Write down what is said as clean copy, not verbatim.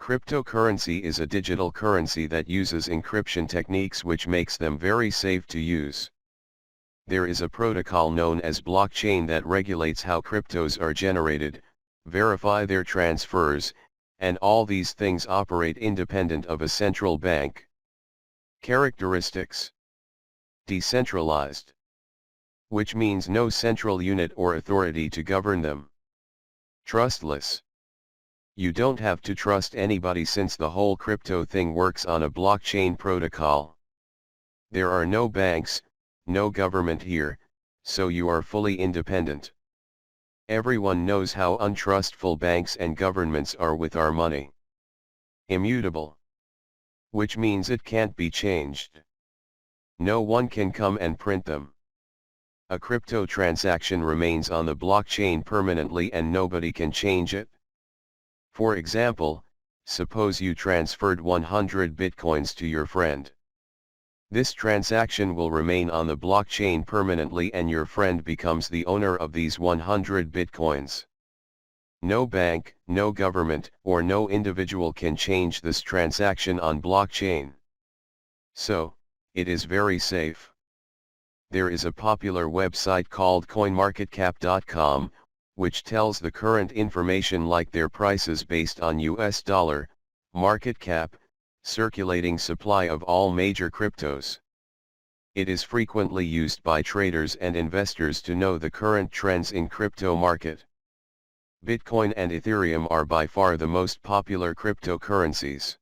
cryptocurrency is a digital currency that uses encryption techniques which makes them very safe to use. There is a protocol known as blockchain that regulates how cryptos are generated, verify their transfers, and all these things operate independent of a central bank. Characteristics: decentralized, which means no central unit or authority to govern them. Trustless. You don't have to trust anybody since the whole crypto thing works on a blockchain protocol. There are no banks, no government here, so you are fully independent. Everyone knows how untrustful banks and governments are with our money. Immutable, which means it can't be changed. No one can come and print them. A crypto transaction remains on the blockchain permanently and nobody can change it. For example, suppose you transferred 100 bitcoins to your friend. This transaction will remain on the blockchain permanently and your friend becomes the owner of these 100 bitcoins. No bank, no government, or no individual can change this transaction on blockchain. So, it is very safe. There is a popular website called coinmarketcap.com, which tells the current information like their prices based on US dollar, market cap, circulating supply of all major cryptos. It is frequently used by traders and investors to know the current trends in crypto market. Bitcoin and Ethereum are by far the most popular cryptocurrencies.